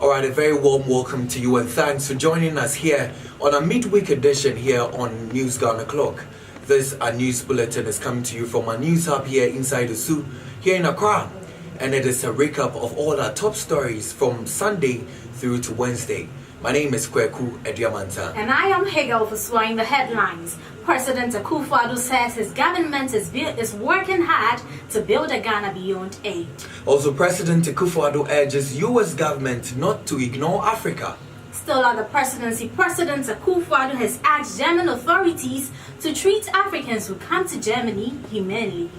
Alright, a very warm welcome to you and thanks for joining us here on a midweek edition here on News Ghana Clock. This news bulletin is coming to you from our news hub here inside the zoo here in Accra. And it is a recap of all our top stories from Sunday through to Wednesday. My name is Kweku Ediamanta. And I am Hegel for swaying the headlines. President Akufo-Addo says his government is working hard to build a Ghana beyond aid. Also, President Akufo-Addo urges U.S. government not to ignore Africa. Still at the presidency, President Akufo-Addo has asked German authorities to treat Africans who come to Germany humanely.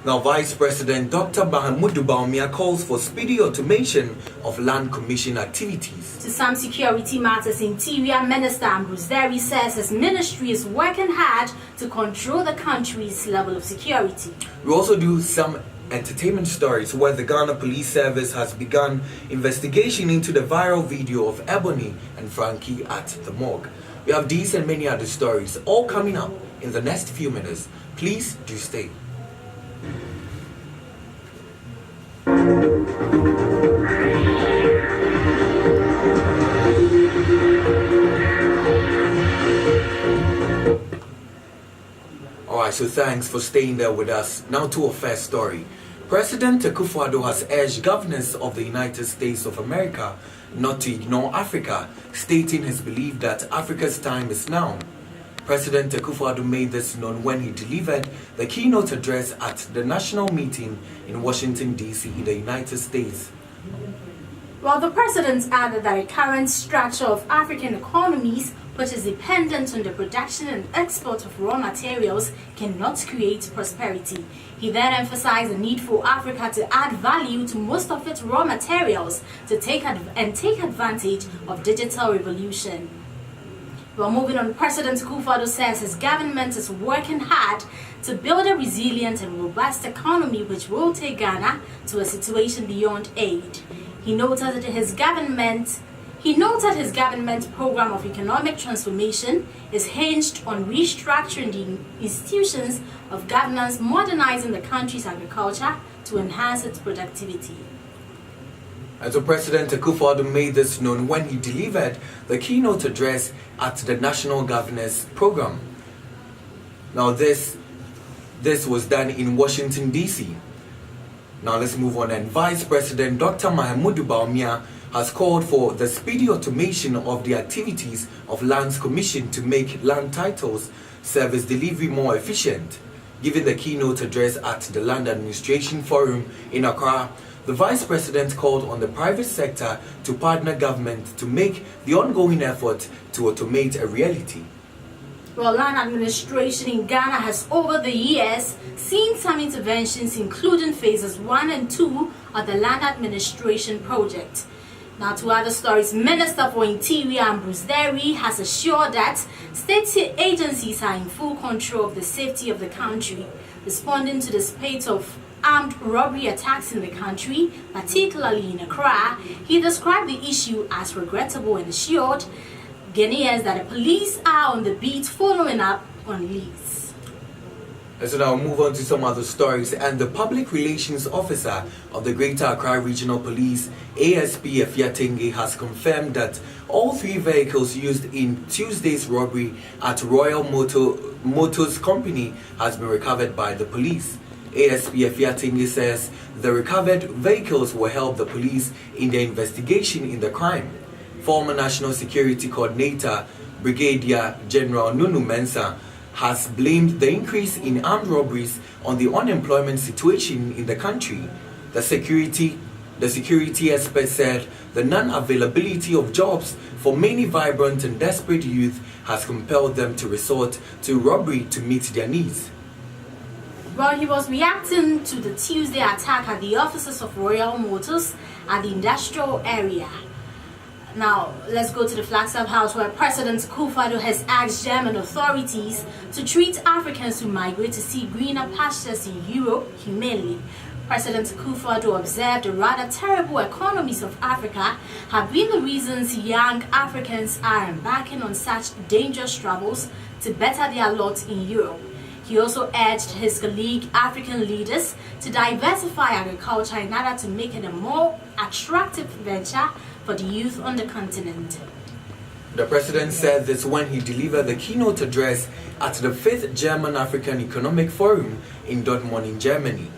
Now, Vice President Dr. Mahamudu Bawumia calls for speedy automation of land commission activities. To some security matters, Interior Minister Ambrose Derry says his ministry is working hard to control the country's level of security. We also do some entertainment stories where the Ghana Police Service has begun investigation into the viral video of Ebony and Frankie at the morgue. We have these and many other stories all coming up in the next few minutes. Please do stay. Alright, so thanks for staying there with us. Now to our first story. President Akufo-Addo has urged governors of the United States of America not to ignore Africa, stating his belief that Africa's time is now. President Akufo-Addo made this known when he delivered the keynote address at the national meeting in Washington, D.C. in the United States. Well, the president added that the current structure of African economies, which is dependent on the production and export of raw materials, cannot create prosperity. He then emphasized the need for Africa to add value to most of its raw materials to take advantage of digital revolution. Well, moving on, President Akufo-Addo says his government is working hard to build a resilient and robust economy which will take Ghana to a situation beyond aid. He noted that his government program of economic transformation is hinged on restructuring the institutions of governance, modernizing the country's agriculture to enhance its productivity. And so President Akufo-Addo made this known when he delivered the keynote address at the National Governors Program. Now this was done in Washington, D.C. Now let's move on. And Vice President Dr. Mahamudu Bawumia has called for the speedy automation of the activities of Lands Commission to make land titles service delivery more efficient. Giving the keynote address at the Land Administration Forum in Accra, the Vice President called on the private sector to partner government to make the ongoing effort to automate a reality. Well, land administration in Ghana has over the years seen some interventions, including phases 1 and 2 of the Land Administration Project. Now to other stories, Minister for Interior Ambrose Derry has assured that state agencies are in full control of the safety of the country, responding to the spate of armed robbery attacks in the country, particularly in Accra. He described the issue as regrettable and assured Ghanaians that the police are on the beat following up on leads. So now we'll move on to some other stories. And the Public Relations Officer of the Greater Accra Regional Police, ASP Efiatenge, has confirmed that all 3 vehicles used in Tuesday's robbery at Royal Motors Company has been recovered by the police. ASP Efiatenge says the recovered vehicles will help the police in their investigation in the crime. Former National Security Coordinator Brigadier General Nunu Mensah has blamed the increase in armed robberies on the unemployment situation in the country. The security expert said the non-availability of jobs for many vibrant and desperate youth has compelled them to resort to robbery to meet their needs. Well, he was reacting to the Tuesday attack at the offices of Royal Motors at the industrial area. Now, let's go to the Flagstaff House, where President Akufo-Addo has asked German authorities to treat Africans who migrate to see greener pastures in Europe humanely. President Akufo-Addo observed the rather terrible economies of Africa have been the reasons young Africans are embarking on such dangerous travels to better their lot in Europe. He also urged his colleague African leaders to diversify agriculture in order to make it a more attractive venture for the youth on the continent. The president said this when he delivered the keynote address at the 5th German African Economic Forum in Dortmund in Germany.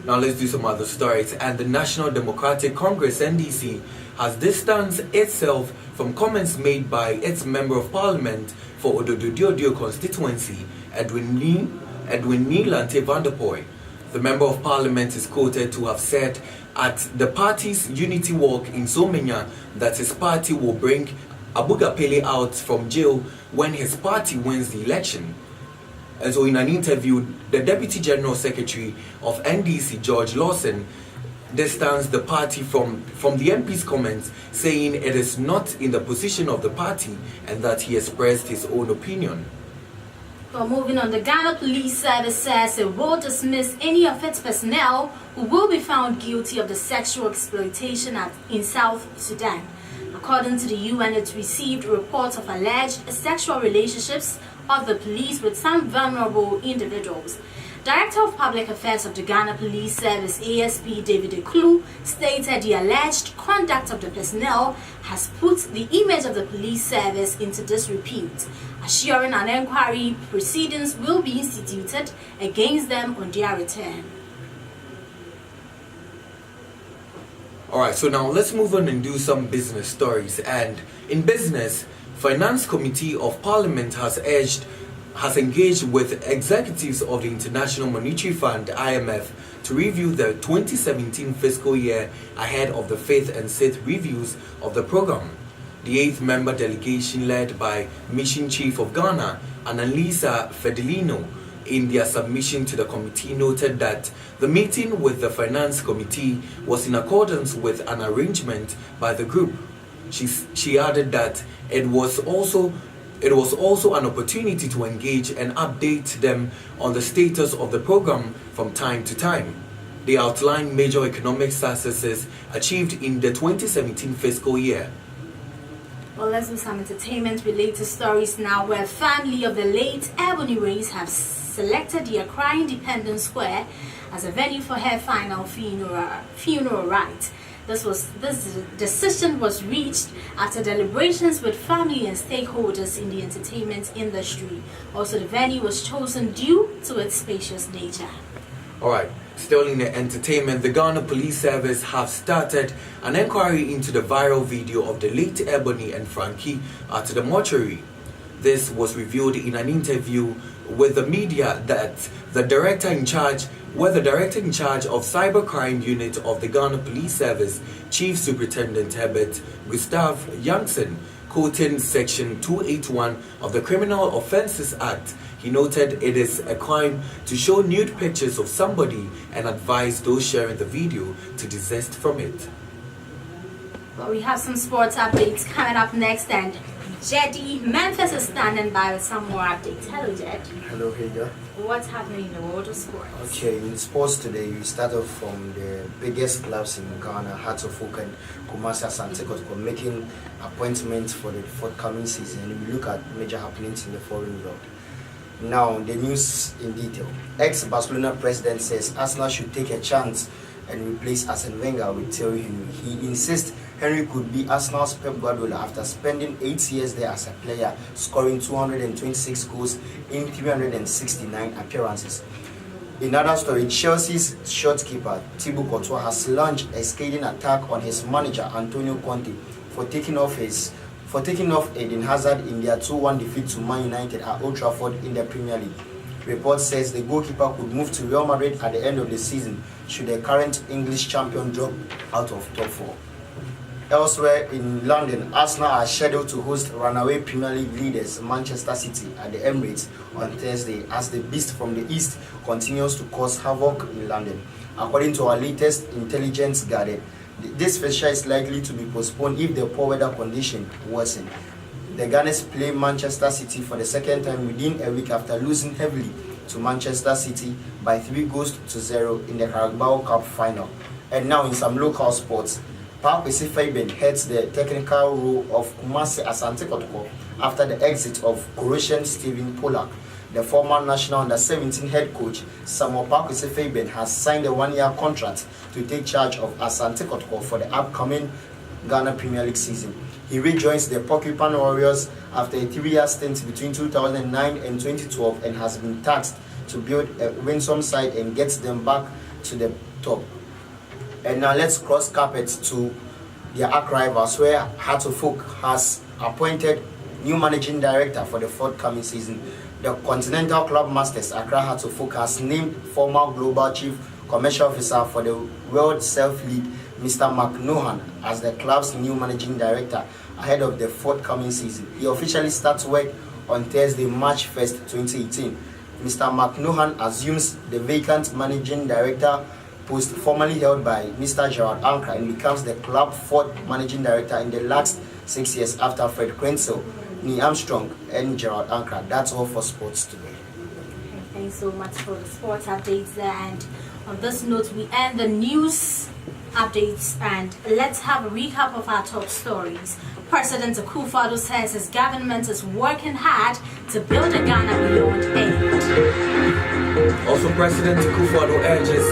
Now let's do some other stories. And the National Democratic Congress NDC has distanced itself from comments made by its Member of Parliament for Odododio constituency, Edwin Nielante van der Poy. The Member of Parliament is quoted to have said at the party's unity walk in Somenya that his party will bring Abuga Pele out from jail when his party wins the election. And so in an interview, the Deputy General Secretary of NDC, George Lawson, distanced the party from the MP's comments, saying it is not in the position of the party and that he expressed his own opinion. Well, moving on, the Ghana Police Service says it will dismiss any of its personnel who will be found guilty of the sexual exploitation in South Sudan. According to the UN, it received reports of alleged sexual relationships of the police with some vulnerable individuals. Director of Public Affairs of the Ghana Police Service, ASP David Eklu, stated the alleged conduct of the personnel has put the image of the police service into disrepute, assuring an inquiry proceedings will be instituted against them on their return. Alright, so now let's move on and do some business stories. And in business, Finance Committee of Parliament has engaged with executives of the International Monetary Fund, IMF, to review the 2017 fiscal year ahead of the 5th and 6th reviews of the program. The 8th member delegation, led by Mission Chief of Ghana, Annalisa Fedelino, in their submission to the committee noted that the meeting with the Finance Committee was in accordance with an arrangement by the group. She added that it was also an opportunity to engage and update them on the status of the program from time to time. They outlined major economic successes achieved in the 2017 fiscal year. Well, let's do some entertainment-related stories now, where family of the late Ebony Reyes have selected the Accra Independence Square as a venue for her final funeral rite. This decision was reached after deliberations with family and stakeholders in the entertainment industry. Also, the venue was chosen due to its spacious nature. Alright, still in the entertainment, the Ghana Police Service have started an inquiry into the viral video of the late Ebony and Frankie at the mortuary. This was revealed in an interview with the media that the director in charge of Cybercrime Unit of the Ghana Police Service, Chief Superintendent Herbert Gustav Janssen, quoting Section 281 of the Criminal Offences Act, he noted it is a crime to show nude pictures of somebody and advised those sharing the video to desist from it. Well, we have some sports updates coming up next, and Jeddy Memphis is standing by with some more updates. Hello, Jed. Hello, Hager. What's happening in the world of sports? Okay, in sports today, we start off from the biggest clubs in Ghana, Hearts of Oak and Kumasi Asante Kotoko, making appointments for the forthcoming season. And we look at major happenings in the foreign world. Now, the news in detail. Ex-Barcelona president says Arsenal should take a chance and replace Arsene Wenger with Thierry Henry. He insists Henry could be Arsenal's Pep Guardiola after spending 8 years there as a player, scoring 226 goals in 369 appearances. In another story, Chelsea's shortkeeper Thibaut Courtois has launched a scathing attack on his manager Antonio Conte for taking off Eden Hazard in their 2-1 defeat to Man United at Old Trafford in the Premier League. Report says the goalkeeper could move to Real Madrid at the end of the season should the current English champion drop out of top 4. Elsewhere in London, Arsenal are scheduled to host runaway Premier League leaders Manchester City at the Emirates on Thursday as the beast from the east continues to cause havoc in London. According to our latest intelligence gathered, this fixture is likely to be postponed if the poor weather condition worsen. The Gunners play Manchester City for the second time within a week after losing heavily to Manchester City by 3-0 in the Carabao Cup final. And now in some local sports, Pap Esifaiben heads the technical role of Kumasi Asante Kotoko after the exit of Croatian Steven Polak. The former national under-17 head coach Samuel Pakwese has signed a 1-year contract to take charge of Asante Kotoko for the upcoming Ghana Premier League season. He rejoins the Porcupine Warriors after a 3-year stint between 2009 and 2012 and has been tasked to build a winsome side and get them back to the top. And now let's cross carpet to their arch rivals, where Hearts of Oak has appointed new managing director for the forthcoming season. The Continental Club Masters Accra Hearts of Oak has named former Global Chief Commercial Officer for the World Surf League, Mr. Mark Nohan, as the club's new managing director ahead of the forthcoming season. He officially starts work on Thursday, March 1st, 2018. Mr. Mark Nohan assumes the vacant managing director post formerly held by Mr. Gerald Ankra and becomes the club's 4th managing director in the last 6 years after Fred Krenzel, Neil Armstrong, and Gerald Ankra. That's all for sports today. Thanks so much for the sports updates there. And on this note, we end the news updates and let's have a recap of our top stories. President Akufo-Addo says his government is working hard to build a Ghana beyond aid. Also, President Akufo-Addo urges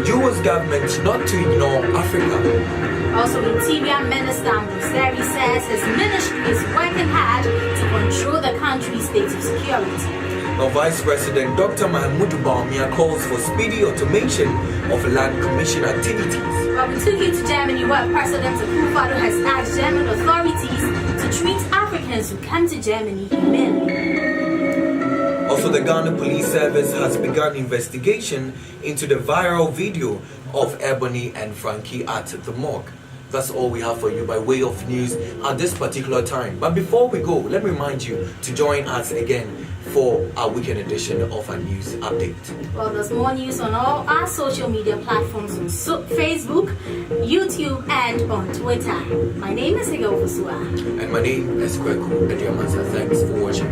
US government not to ignore Africa. Also, Interior Minister Mbusari says his ministry is working hard to control the country's state of security. Now, Vice President Dr. Mahmoud Bawumia calls for speedy automation of land commission activities. Well, we took you to Germany, where President Akufo-Addo has asked German authorities to treat Africans who come to Germany humanely. Also, the Ghana Police Service has begun investigation into the viral video of Ebony and Frankie at the morgue. That's all we have for you by way of news at this particular time. But before we go, let me remind you to join us again for our weekend edition of our news update. Well, there's more news on all our social media platforms on Facebook, YouTube, and on Twitter. My name is Higo Fusua. And my name is Kweku Ediamansa. Thanks for watching.